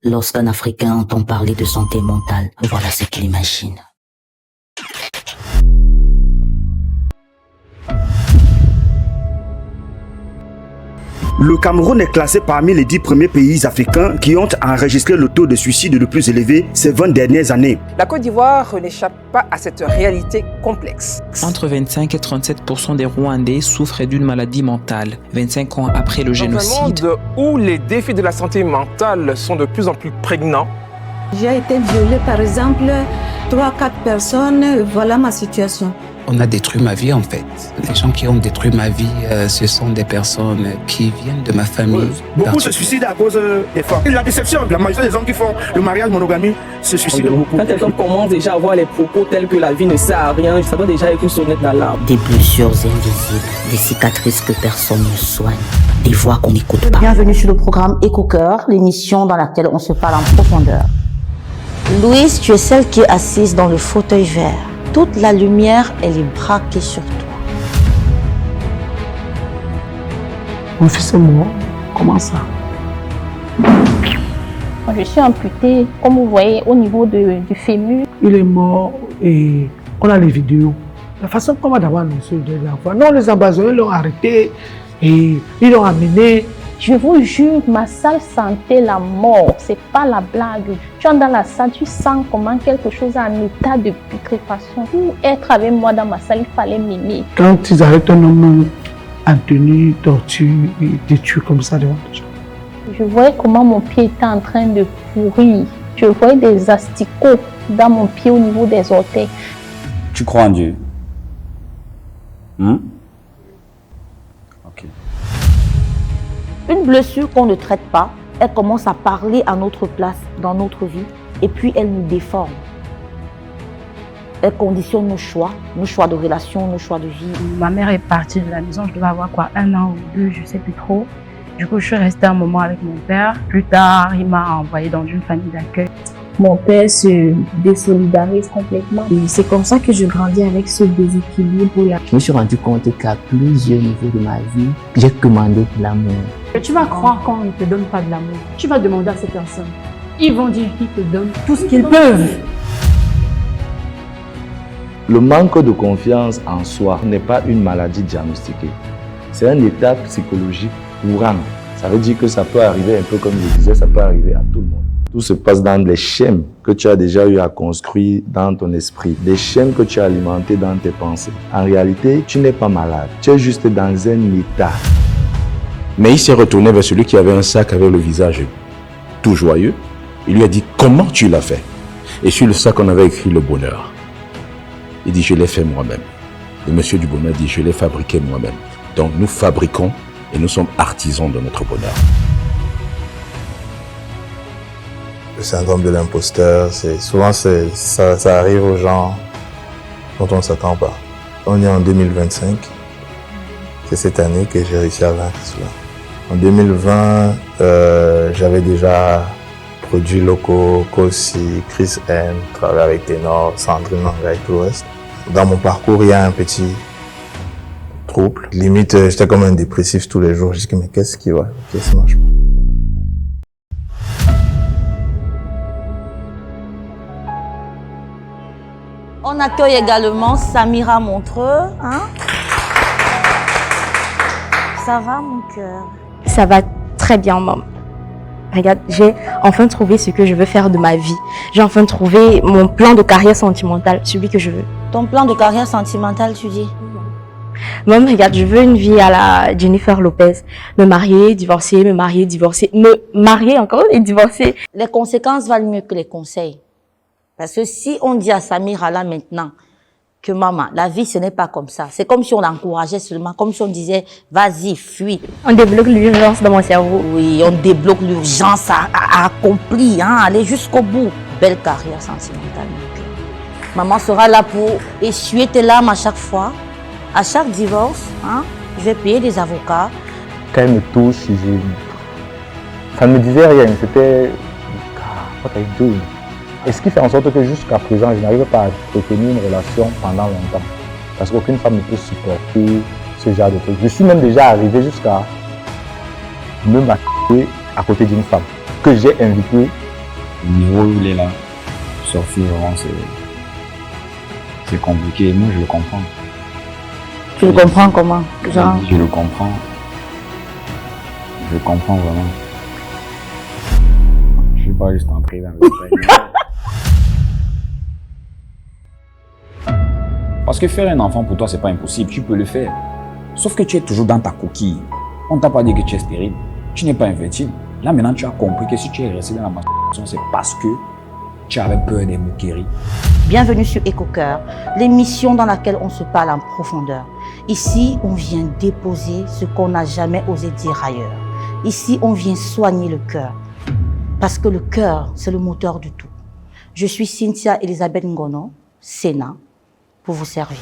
Lorsqu'un Africain entend parler de santé mentale, voilà ce qu'il imagine. Le Cameroun est classé parmi les 10 premiers pays africains qui ont enregistré le taux de suicide le plus élevé ces 20 dernières années. La Côte d'Ivoire n'échappe pas à cette réalité complexe. Entre 25 et 37% des Rwandais souffrent d'une maladie mentale, 25 ans après le génocide. Dans un monde où les défis de la santé mentale sont de plus en plus prégnants, j'ai été violée par exemple 3-4 personnes, voilà ma situation. On a détruit ma vie en fait. Les gens qui ont détruit ma vie, ce sont des personnes qui viennent de ma famille. Beaucoup se suicident à cause des femmes. La déception, la majorité des hommes qui font le mariage monogamie se suicident beaucoup. Quand quelqu'un commence déjà à avoir les propos tels que la vie ne sert à rien, ça doit déjà être une sonnette d'alarme. Des blessures invisibles, des cicatrices que personne ne soigne, des voix qu'on n'écoute pas. Bienvenue sur le programme Éco-Cœur, l'émission dans laquelle on se parle en profondeur. Louise, tu es celle qui est assise dans le fauteuil vert. Toute la lumière, elle est braquée sur toi. Mon fils est mort. Comment ça? Je suis amputée, comme vous voyez, au niveau du fémur. Il est mort et on a les vidéos. La façon comment d'avoir annoncé de l'enfant. Non, les ambassadeurs l'ont arrêté et ils l'ont amené. Je vous jure, ma salle sentait la mort. C'est pas la blague. Tu entres dans la salle, tu sens comment quelque chose est en état de putréfaction. Pour être avec moi dans ma salle, il fallait m'aimer. Quand ils arrêtent un homme en tenue, torture, ils détruisent comme ça devant les gens. Je voyais comment mon pied était en train de pourrir. Je voyais des asticots dans mon pied au niveau des orteils. Tu crois en Dieu? Une blessure qu'on ne traite pas, elle commence à parler à notre place dans notre vie et puis elle nous déforme. Elle conditionne nos choix de relation, nos choix de vie. Ma mère est partie de la maison, je devais avoir quoi, 1 an ou 2, je ne sais plus trop. Du coup, je suis restée un moment avec mon père. Plus tard, il m'a envoyée dans une famille d'accueil. Mon père se désolidarise complètement. Et c'est comme ça que je grandis avec ce déséquilibre-là. Je me suis rendu compte qu'à plusieurs niveaux de ma vie, j'ai commandé de l'amour. Tu vas croire quand on ne te donne pas de l'amour. Tu vas demander à ces personnes. Ils vont dire qu'ils te donnent tout ce qu'ils peuvent. Le manque de confiance en soi n'est pas une maladie diagnostiquée. C'est un état psychologique courant. Ça veut dire que ça peut arriver un peu comme je disais, ça peut arriver à tout le monde. Tout se passe dans les schèmes que tu as déjà eu à construire dans ton esprit, des schèmes que tu as alimentés dans tes pensées. En réalité, tu n'es pas malade, tu es juste dans un état. Mais il s'est retourné vers celui qui avait un sac avec le visage tout joyeux. Il lui a dit, comment tu l'as fait? Et sur le sac, on avait écrit le bonheur. Il dit, je l'ai fait moi-même. Le monsieur du bonheur dit, je l'ai fabriqué moi-même. Donc nous fabriquons et nous sommes artisans de notre bonheur. Le syndrome de l'imposteur, souvent ça arrive aux gens dont on ne s'attend pas. On est en 2025, c'est cette année que j'ai réussi à vaincre cela. En 2020, j'avais déjà produit Loco, Kossi, Chris M, travaillé avec Ténor, Sandrine Manga et tout le reste. Dans mon parcours, il y a un petit trouble. Limite, j'étais comme un dépressif tous les jours. Je dis, mais qu'est-ce qui va? Qu'est-ce qui marche pas? On accueille également Samira Montreux. Hein? Ça va, mon cœur? Ça va très bien, maman. Regarde, j'ai enfin trouvé ce que je veux faire de ma vie. J'ai enfin trouvé mon plan de carrière sentimentale, celui que je veux. Ton plan de carrière sentimentale, tu dis? Maman, regarde, je veux une vie à la Jennifer Lopez. Me marier, divorcer, me marier, divorcer, me marier encore et divorcer. Les conséquences valent mieux que les conseils. Parce que si on dit à Samira là maintenant que maman, la vie ce n'est pas comme ça. C'est comme si on l'encourageait seulement, comme si on disait vas-y, fuis. On débloque l'urgence dans mon cerveau. Oui, on débloque l'urgence à accomplir, hein, aller jusqu'au bout. Belle carrière sentimentale. Maman sera là pour essuyer tes larmes à chaque fois, à chaque divorce. Hein, je vais payer des avocats. Quand elle me touche, ça ne me disait rien. C'était what are you doing? Et ce qui fait en sorte que jusqu'à présent, je n'arrive pas à entretenir une relation pendant longtemps. Parce qu'aucune femme ne peut supporter ce genre de trucs. Je suis même déjà arrivé jusqu'à me maquiller à côté d'une femme que j'ai invitée Le niveau où il est là, sortir vraiment, c'est compliqué. Moi, je le comprends. Tu le comprends comment? Genre... Je le comprends. Je le comprends vraiment. Je ne vais pas juste entrer dans le détail. Parce que faire un enfant pour toi, c'est pas impossible. Tu peux le faire. Sauf que tu es toujours dans ta coquille. On ne t'a pas dit que tu es stérile. Tu n'es pas infertile. Là, maintenant, tu as compris que si tu es resté dans la masturbation, c'est parce que tu avais peur des moqueries. Bienvenue sur Éco-Cœur, l'émission dans laquelle on se parle en profondeur. Ici, on vient déposer ce qu'on n'a jamais osé dire ailleurs. Ici, on vient soigner le cœur. Parce que le cœur, c'est le moteur du tout. Je suis Cynthia Elisabeth Ngono, Sénat, pour vous servir.